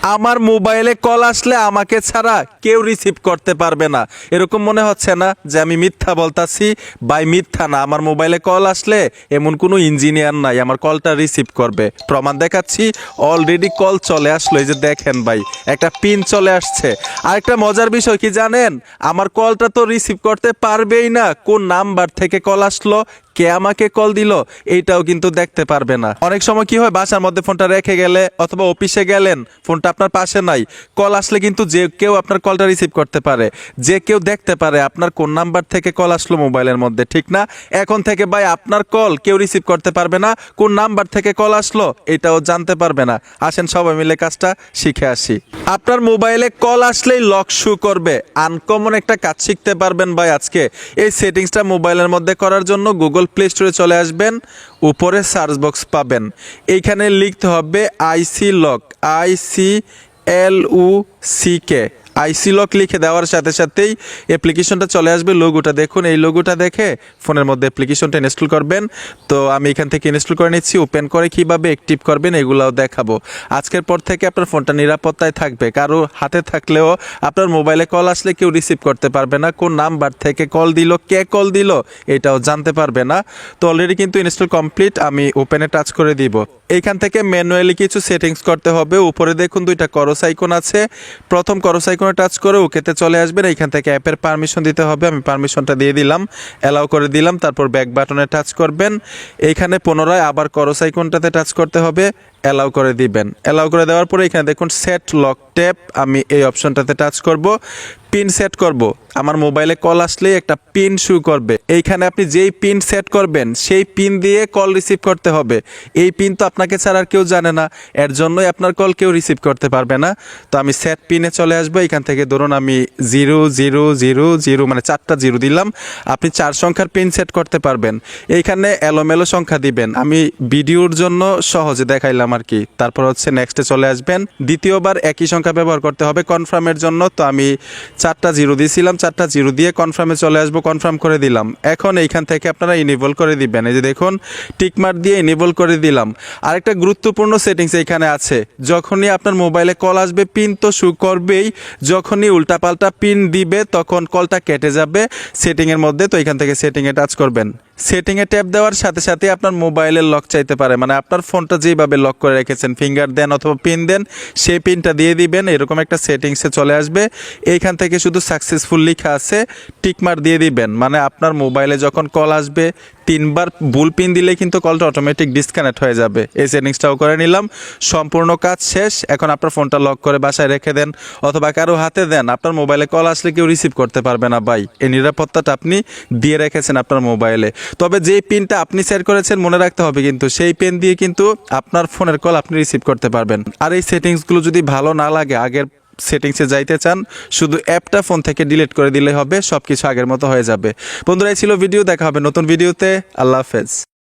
আমার মোবাইলে কল আসলে আমাকে ছাড়া কেউ রিসিভ করতে পারবে না। এরকম মনে হচ্ছে না যে আমি মিথ্যা বলতাছি? ভাই মিথ্যা না, আমার মোবাইলে কল আসলে এমন কোনো ইঞ্জিনিয়ার নাই আমার কলটা রিসিভ করবে। প্রমাণ দেখাচ্ছি, অলরেডি কল চলে আসলো, এই যে দেখেন ভাই একটা পিন চলে আসছে। আর একটা মজার বিষয় কি জানেন, আমার কলটা তো রিসিভ করতে পারবেই না, কোন নাম্বার থেকে কল আসলো, কে আমাকে কল দিল, এইটাও কিন্তু দেখতে পারবে না। অনেক সময় কি হয়, বাসার মধ্যে ফোনটা রেখে গেলে অথবা অফিসে গেলেন, ফোনটা আপনার পাশে নাই, কল আসলে কিন্তু যে কেউ আপনার কলটা রিসিভ করতে পারে, যে কেউ দেখতে পারে আপনার কোন নাম্বার থেকে কল আসলো মোবাইলের মধ্যে, ঠিক না? এখন থেকে ভাই আপনার কল কেউ রিসিভ করতে পারবে না, কোন নাম্বার থেকে কল আসলো এটাও জানতে পারবে না। আসেন সবাই মিলে কাজটা শিখে আসি। আপনার মোবাইলে কল আসলেই লক শো করবে, আনকমন একটা কাজ শিখতে পারবেন ভাই আজকে। এই সেটিংসটা মোবাইলের মধ্যে করার জন্য গুগল প্লে স্টোরে চলে আসবেন, উপরে সার্চ বক্স পাবেন, এইখানে লিখতে হবে আইসি লক, ICLUCK, আইসি লক লিখে দেওয়ার সাথে সাথেই অ্যাপ্লিকেশনটা চলে আসবে। লোগোটা দেখুন, এই লোগোটা দেখে ফোনের মধ্যে অ্যাপ্লিকেশনটা ইনস্টল করবেন। তো আমি এখান থেকে ইনস্টল করে নিচ্ছি। ওপেন করে কীভাবে অ্যাক্টিভ করবেন এগুলাও দেখাবো। আজকের পর থেকে আপনার ফোনটা নিরাপত্তায় থাকবে, কারো হাতে থাকলেও আপনার মোবাইলে কল আসলে কেউ রিসিভ করতে পারবে না, কোন নাম্বার থেকে কল দিল, কে কল দিল এটাও জানতে পারবে না। তো অলরেডি কিন্তু ইনস্টল কমপ্লিট, আমি ওপেনে টাচ করে দিব। এইখান থেকে ম্যানুয়ালি কিছু সেটিংস করতে হবে। উপরে দেখুন দুইটা করস আইকন আছে, প্রথম করস আইকনে টাচ করে ওকেতে চলে আসবেন। এইখান থেকে অ্যাপের পারমিশন দিতে হবে, আমি পারমিশনটা দিয়ে দিলাম, অ্যালাউ করে দিলাম। তারপর ব্যাক বাটনে টাচ করবেন, এইখানে পুনরায় আবার করস আইকনটাতে টাচ করতে হবে, অ্যালাউ করে দিবেন। অ্যালাউ করে দেওয়ার পরে এখানে দেখুন সেট লক ট্যাপ, আমি এই অপশনটাতে টাচ করব। পিন সেট করব, আমার মোবাইলে কল আসলেই একটা পিন শো করবে, এইখানে আপনি যেই পিন সেট করবেন সেই পিন দিয়ে কল রিসিভ করতে হবে। এই পিন তো আপনাকে ছাড়া আর কেউ জানে না, এর জন্যই আপনার কল কেউ রিসিভ করতে পারবে না। তো আমি সেট পিনে চলে আসবো। এখান থেকে ধরুন আমি 0000 মানে 4টা জিরো দিলাম। আপনি 4 সংখ্যার পিন সেট করতে পারবেন। এইখানে এলোমেলো সংখ্যা দিবেন, আমি ভিডিওর জন্য সহজে দেখাইলাম আর কি। তারপর হচ্ছে নেক্সটে চলে আসবেন, দ্বিতীয়বার একই সংখ্যা ব্যবহার করতে হবে কনফার্মের জন্য। তো আমি 4টা জিরো দিয়েছিলাম, 4টা জিরো দিয়ে কনফার্মে চলে আসবো, কনফার্ম করে দিলাম। এখন এইখান থেকে আপনারা ইনেবল করে দিবেন, এই যে দেখুন টিকমার্ক দিয়ে ইনেবল করে দিলাম। আরেকটা গুরুত্বপূর্ণ সেটিংস এখানে আছে, যখনই আপনার মোবাইলে কল আসবে পিন তো শো করবেই, যখনই উল্টাপাল্টা পিন দিবে তখন কলটা কেটে যাবে সেটিংয়ের মধ্যে। তো এখান থেকে সেটিংয়ে টাচ করবেন, সেটিংয়ে ট্যাপ দেওয়ার সাথে সাথে আপনার মোবাইলের লক চাইতে পারে, মানে আপনার ফোনটা যেভাবে লক করে রেখেছেন, ফিঙ্গার দেন অথবা পিন দেন, সেই পিনটা দিয়ে দিবেন। এরকম একটা সেটিংসে চলে আসবে। এইখান থেকে শুধু সাকসেসফুল লেখা আছে, টিকমার্ক দিয়ে দিবেন, মানে আপনার মোবাইলে যখন কল আসবে 3বার ভুল পিন দিলে কিন্তু কলটা অটোমেটিক ডিসকানেক্ট হয়ে যাবে। এই সেটিংসটাও করে নিলাম, সম্পূর্ণ কাজ শেষ। এখন আপনার ফোনটা লক করে বাসায় রেখে দেন অথবা কারো হাতে দেন, আপনার মোবাইলে কল আসলে কেউ রিসিভ করতে পারবে না ভাই। এই নিরাপত্তাটা আপনি দিয়ে রেখেছেন আপনার মোবাইলে। তবে যেই পিনটা আপনি সেট করেছেন মনে রাখতে হবে, কিন্তু সেই পিন দিয়ে কিন্তু আপনার ফোনের কল আপনি রিসিভ করতে পারবেন। আর এই সেটিংসগুলো যদি ভালো না লাগে, আগের সেটিংসে যাইতে চান, শুধু অ্যাপটা ফোন থেকে ডিলিট করে দিলে হবে, সব কিছু আগের মতো হয়ে যাবে। বন্ধুরা এই ছিল ভিডিও, দেখা হবে নতুন ভিডিওতে। আল্লাহ হাফেজ।